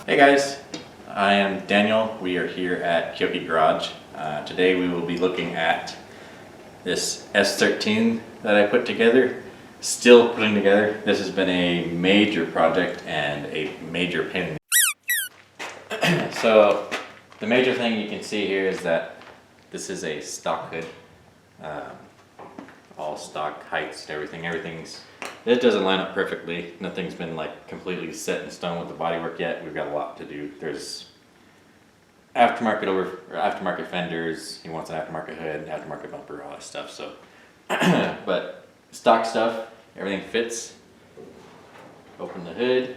Hey guys, I am Daniel. We are here at Kyoki Garage. Today we will be looking at this S13 that I put together. Still putting together. This has been a major project and a major pain in the So the major thing you can see here is that this is a stock hood. All stock heights and everything. It doesn't line up perfectly. Nothing's been like completely set in stone with the bodywork yet. We've got a lot to do. There's aftermarket fenders. He wants an aftermarket hood, aftermarket bumper, all that stuff. So, but stock stuff, everything fits. Open the hood,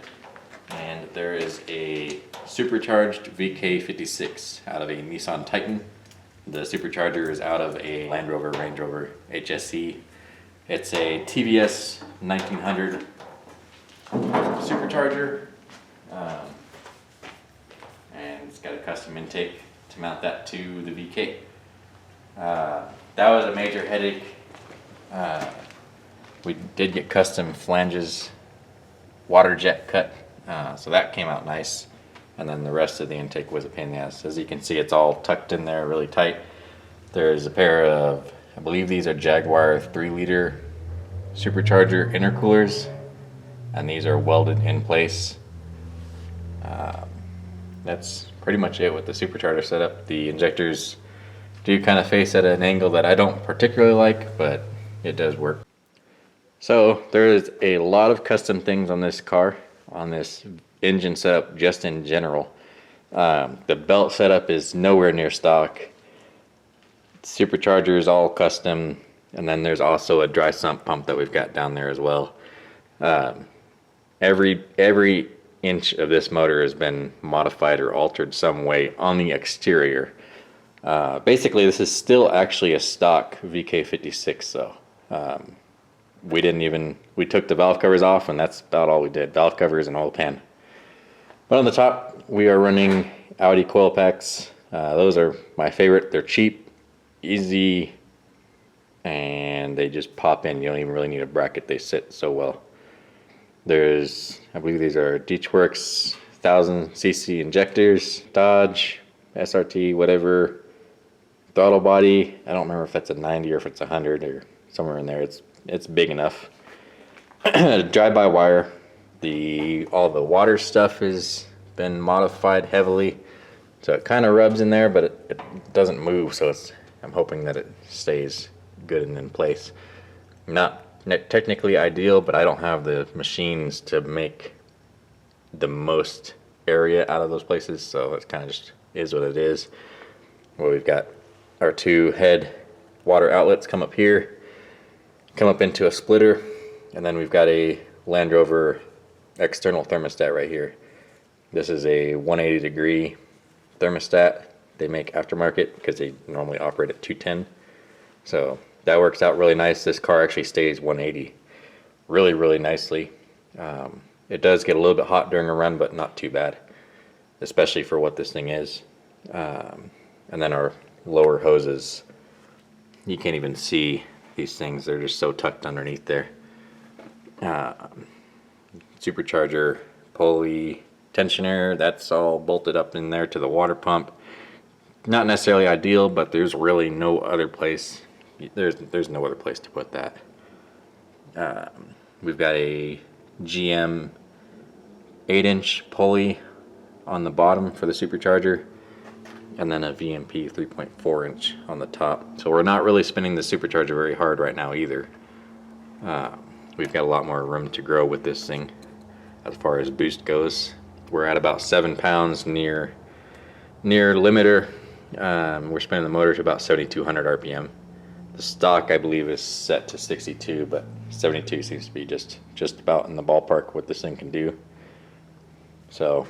and there is a supercharged VK56 out of a Nissan Titan. The supercharger is out of a Land Rover, Range Rover HSE. It's a TVS 1900 supercharger, and it's got a custom intake to mount that to the VK. That was a major headache. We did get custom flanges, water jet cut, so that came out nice. And then the rest of the intake was a pain in the ass. As you can see, it's all tucked in there really tight. There's a pair of, I believe these are Jaguar 3-liter supercharger intercoolers, and these are welded in place. That's pretty much it with the supercharger setup. The injectors do kind of face at an angle that I don't particularly like, but it does work. So there is a lot of custom things on this car, on this engine setup just in general. The belt setup is nowhere near stock. Supercharger is all custom, and then there's also a dry sump pump that we've got down there as well. Every inch of this motor has been modified or altered some way on the exterior. Basically, this is still actually a stock VK56 though. We took the valve covers off, and that's about all we did. Valve covers and oil pan. But on the top, we are running Audi coil packs. Those are my favorite. They're cheap, easy, and they just pop in. You don't even really need a bracket. They sit so well. There's, I believe these are Ditchworks 1000cc injectors, Dodge, SRT, whatever. Throttle body, I don't remember if that's a 90 or if it's 100 or somewhere in there. It's big enough. Drive-by wire. All the water stuff has been modified heavily, so it kind of rubs in there, but it doesn't move. So I'm hoping that it stays good and in place. Not technically ideal, but I don't have the machines to make the most area out of those places, so it kind of just is what it is. Well, we've got our two head water outlets come up here, come up into a splitter, and then we've got a Land Rover external thermostat right here. This is a 180-degree thermostat. They make aftermarket because they normally operate at 210. So that works out really nice. This car actually stays 180 really, really nicely. It does get a little bit hot during a run, but not too bad, especially for what this thing is. And then our lower hoses, you can't even see these things. They're just so tucked underneath there. supercharger pulley tensioner, that's all bolted up in there to the water pump. Not necessarily ideal, but there's really no other place. There's no other place to put that. We've got a GM 8-inch pulley on the bottom for the supercharger, and then a VMP 3.4-inch on the top. So we're not really spinning the supercharger very hard right now either. We've got a lot more room to grow with this thing as far as boost goes. We're at about 7 pounds near limiter. We're spinning the motor to about 7,200 RPM. The stock, I believe, is set to 62, but 72 seems to be just about in the ballpark what this thing can do. So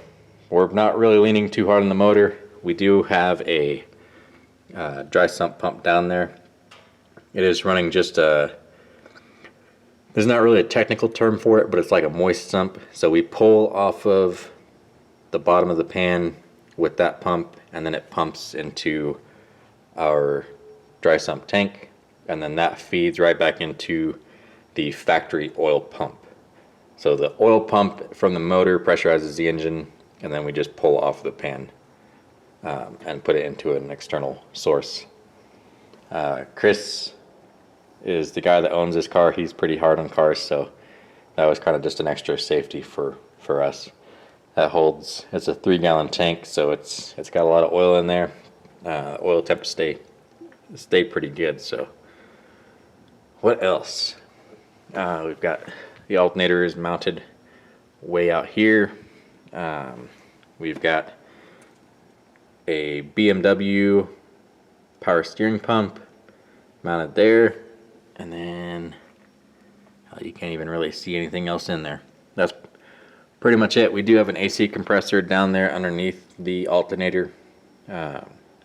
we're not really leaning too hard on the motor. We do have a dry sump pump down there. It is running just a, there's not really a technical term for it, but it's like a moist sump. So we pull off of the bottom of the pan with that pump, and then it pumps into our dry sump tank, and then that feeds right back into the factory oil pump. So the oil pump from the motor pressurizes the engine, and then we just pull off the pan and put it into an external source. Chris is the guy that owns this car. He's pretty hard on cars, so that was kind of just an extra safety for us. That holds, it's a 3-gallon tank, so it's got a lot of oil in there. Oil temp stay pretty good. So what else? We've got the alternator is mounted way out here. We've got a BMW power steering pump mounted there, and then you can't even really see anything else in there. That's pretty much it. We do have an AC compressor down there underneath the alternator.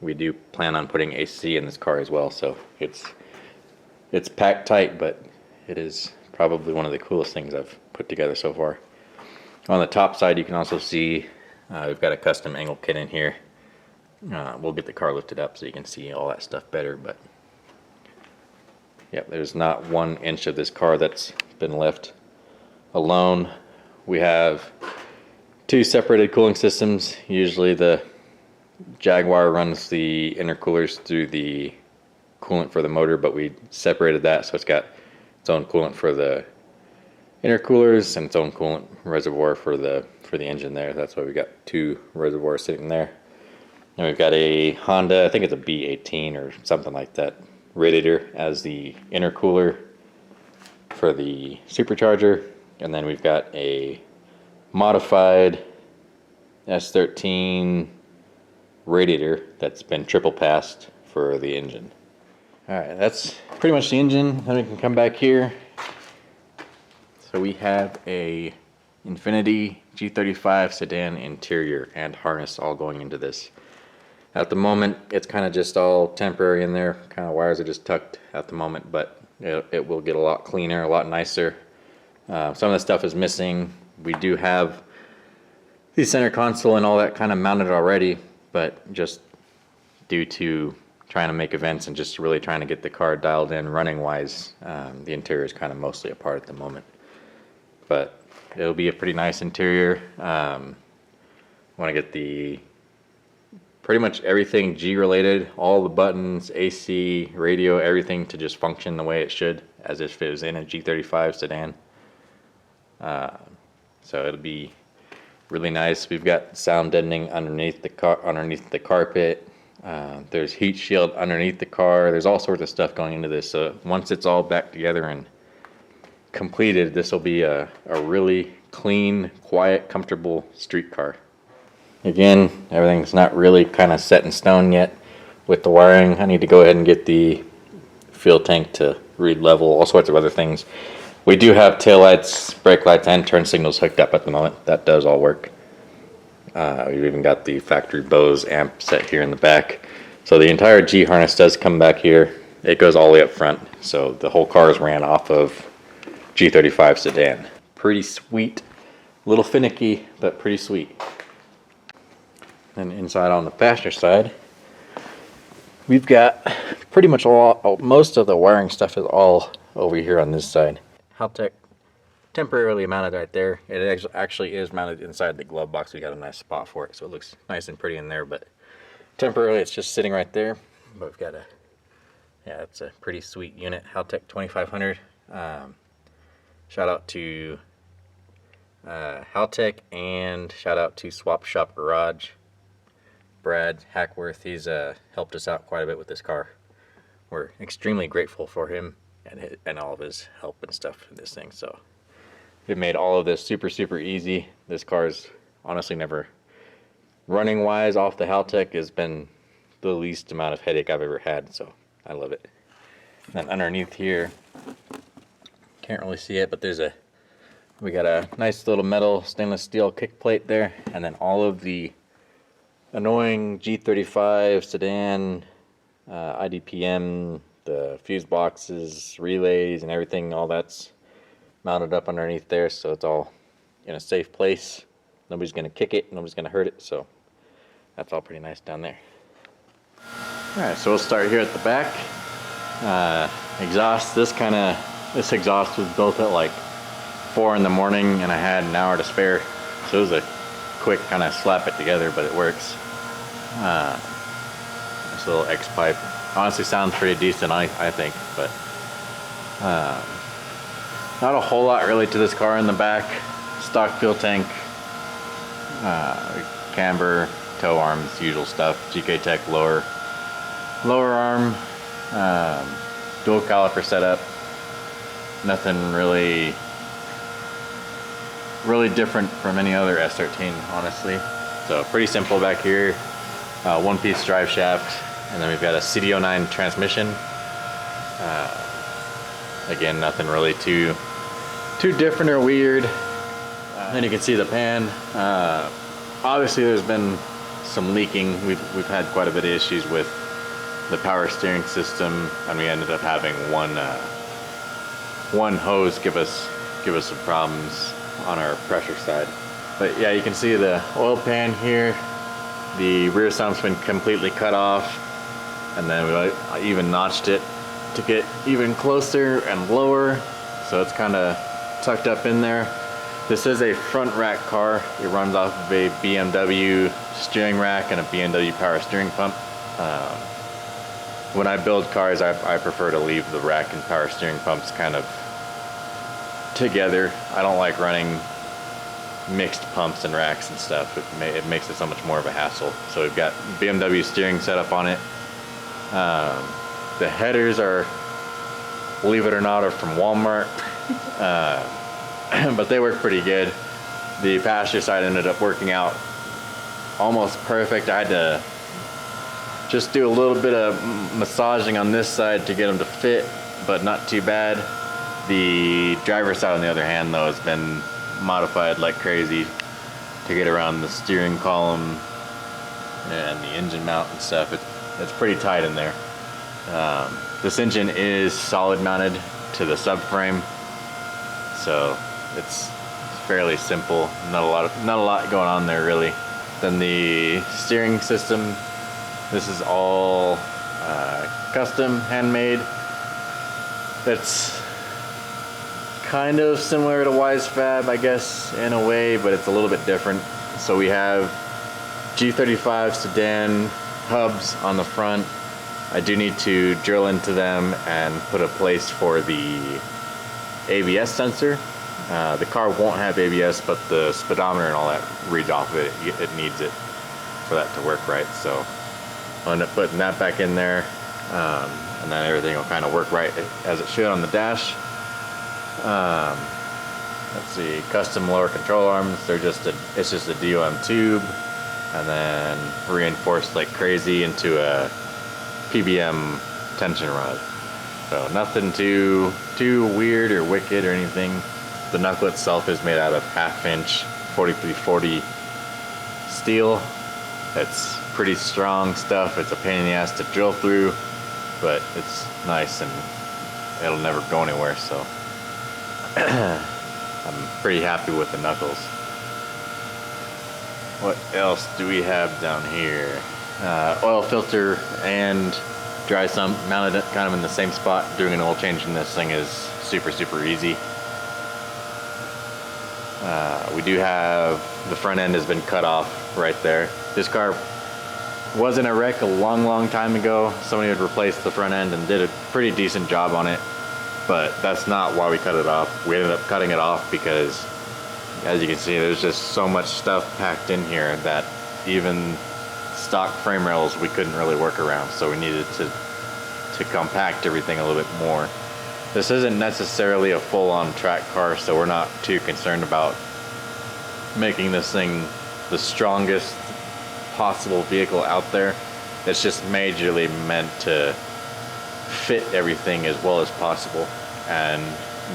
We do plan on putting AC in this car as well, so it's packed tight, but it is probably one of the coolest things I've put together so far. On the top side, you can also see we've got a custom angle kit in here. We'll get the car lifted up so you can see all that stuff better, but yep, there's not 1 inch of this car that's been left alone. We have 2 separated cooling systems. Usually the Jaguar runs the intercoolers through the coolant for the motor, but we separated that, so it's got its own coolant for the intercoolers and its own coolant reservoir for the engine there. That's why we got 2 reservoirs sitting there. And we've got a Honda, I think it's a B18 or something like that, radiator as the intercooler for the supercharger. And then we've got a modified S13 radiator that's been triple passed for the engine. Alright, that's pretty much the engine. Then we can come back here. So we have a Infiniti G35 sedan interior and harness all going into this. At the moment, it's kind of just all temporary in there. Kind of wires are just tucked at the moment, but it will get a lot cleaner, a lot nicer. Some of the stuff is missing. We do have the center console and all that kind of mounted already, but just due to trying to make events and just really trying to get the car dialed in running wise, the interior is kind of mostly apart at the moment. But it'll be a pretty nice interior. Want to get the pretty much everything G related, all the buttons, AC, radio, everything to just function the way it should, as if it was in a G35 sedan. So it'll be really nice. We've got sound deadening underneath the carpet. There's heat shield underneath the car. There's all sorts of stuff going into this. So once it's all back together and completed, this will be a really clean, quiet, comfortable street car. Again, everything's not really kind of set in stone yet with the wiring. I need to go ahead and get the fuel tank to read level, all sorts of other things. We do have taillights, brake lights, and turn signals hooked up at the moment. That does all work. We've even got the factory Bose amp set here in the back. So the entire G harness does come back here. It goes all the way up front. So the whole car is ran off of G35 sedan. Pretty sweet. A little finicky, but pretty sweet. And inside on the passenger side, we've got pretty much most of the wiring stuff is all over here on this side. Haltech temporarily mounted right there. It actually is mounted inside the glove box. We got a nice spot for it, so it looks nice and pretty in there, but temporarily it's just sitting right there. But we've got a, yeah, it's a pretty sweet unit, Haltech 2500. Shout out to Haltech, and shout out to Swap Shop Garage. Brad Hackworth, he's helped us out quite a bit with this car. We're extremely grateful for him and all of his help and stuff in this thing. So it made all of this super easy. This car's honestly never, running wise off the Haltech, has been the least amount of headache I've ever had, so I love it. And then underneath here, can't really see it, but we got a nice little metal stainless steel kick plate there, and then all of the annoying G35 sedan, IDPM, the fuse boxes, relays, and everything, all that's mounted up underneath there, so it's all in a safe place. Nobody's gonna kick it, nobody's gonna hurt it, so that's all pretty nice down there. Alright, so we'll start here at the back. Exhaust, this exhaust was built at like 4 in the morning, and I had an hour to spare, so it was a quick kind of slap it together, but it works. This little X pipe honestly sounds pretty decent, I think, but not a whole lot really to this car in the back. Stock fuel tank, camber, tow arms, usual stuff. GK Tech lower arm, dual caliper setup. Nothing really different from any other S13, honestly. So pretty simple back here. One-piece drive shaft, and then we've got a CD09 transmission. Again, nothing really too different or weird. Then you can see the pan. Obviously, there's been some leaking. We've had quite a bit of issues with the power steering system, and we ended up having one hose give us some problems on our pressure side. But yeah, you can see the oil pan here. The rear sump's been completely cut off, and then we even notched it to get even closer and lower, so it's kind of tucked up in there. This is a front rack car. It runs off of a BMW steering rack and a BMW power steering pump. When I build cars, I prefer to leave the rack and power steering pumps kind of together. I don't like running mixed pumps and racks and stuff. It makes it so much more of a hassle. So we've got BMW steering setup on it. The headers are, believe it or not, are from Walmart, but they work pretty good. The passenger side ended up working out almost perfect. I had to just do a little bit of massaging on this side to get them to fit, but not too bad. The driver's side, on the other hand, though, has been modified like crazy to get around the steering column and the engine mount and stuff. It's pretty tight in there. This engine is solid mounted to the subframe, so it's fairly simple. Not a lot going on there really. Then the steering system, this is all custom, handmade. It's kind of similar to Wisefab, I guess, in a way, but it's a little bit different. So we have G35 sedan hubs on the front. I do need to drill into them and put a place for the ABS sensor. The car won't have ABS, but the speedometer and all that reads off of it. It needs it for that to work right. So I'll end up putting that back in there, and then everything will kind of work right as it should on the dash. Let's see, custom lower control arms. It's just a DOM tube, and then reinforced like crazy into a PBM tension rod. So nothing too weird or wicked or anything. The knuckle itself is made out of 1/2 inch 4340 steel. It's pretty strong stuff. It's a pain in the ass to drill through, but it's nice and it'll never go anywhere, so I'm pretty happy with the knuckles. What else do we have down here? Oil filter and dry sump mounted kind of in the same spot. Doing an oil change in this thing is super easy. We do have the front end has been cut off right there. This car was in a wreck a long time ago. Somebody had replaced the front end and did a pretty decent job on it, but that's not why we cut it off. We ended up cutting it off because, as you can see, there's just so much stuff packed in here that even stock frame rails we couldn't really work around, so we needed to compact everything a little bit more. This isn't necessarily a full-on track car, so we're not too concerned about making this thing the strongest possible vehicle out there. It's just majorly meant to fit everything as well as possible and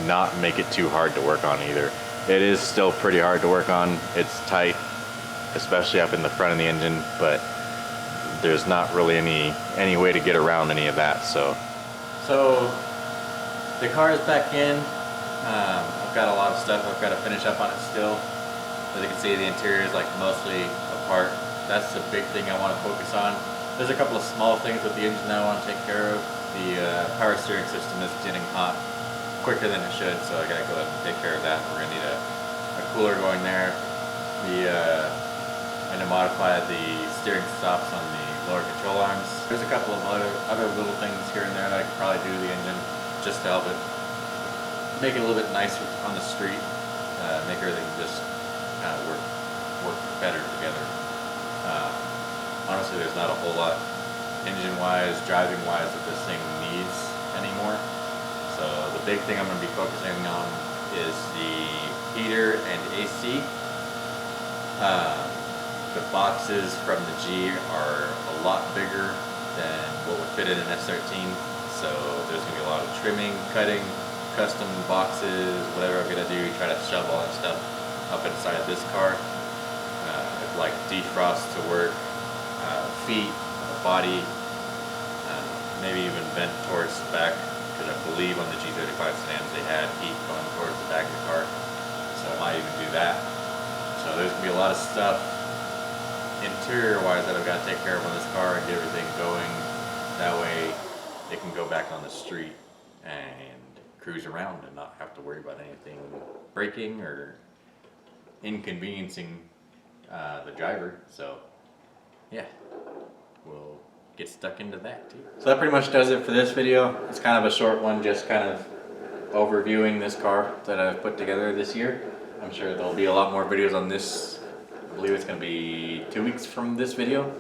not make it too hard to work on either. It is still pretty hard to work on. It's tight, especially up in the front of the engine, but there's not really any way to get around any of that. So the car is back in. I've got a lot of stuff I've got to finish up on it still. As you can see, the interior is like mostly apart. That's the big thing I want to focus on. There's a couple of small things with the engine that I want to take care of. The power steering system is getting hot quicker than it should, so I gotta go ahead and take care of that. We're gonna need a cooler going there. I'm gonna modify the steering stops on the lower control arms. There's a couple of other little things here and there that I could probably do to the engine just to help it make it a little bit nicer on the street, make everything just kind of work better together. Honestly, there's not a whole lot engine-wise, driving-wise that this thing needs anymore. So the big thing I'm going to be focusing on is the heater and AC. The boxes from the G are a lot bigger than what would fit in an S13. So there's going to be a lot of trimming, cutting, custom boxes, whatever I'm going to do, try to shove all that stuff up inside this car. Like defrost to work, feet, body, maybe even vent towards the back, because I believe on the G35 sedans they had heat going towards the back of the car, so I might even do that. So there's going to be a lot of stuff interior wise that I've got to take care of on this car and get everything going. That way it can go back on the street and cruise around and not have to worry about anything breaking or inconveniencing the driver. So yeah, we'll get stuck into that too. So that pretty much does it for this video. It's kind of a short one, just kind of overviewing this car that I've put together this year. I'm sure there'll be a lot more videos on this. I believe it's going to be 2 weeks from this video.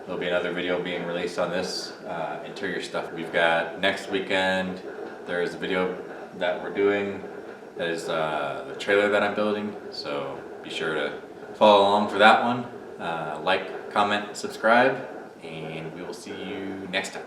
There'll be another video being released on this interior stuff. We've got next weekend, there's a video that we're doing that is the trailer that I'm building, so be sure to follow along for that one. Like, comment, subscribe, and we will see you next time.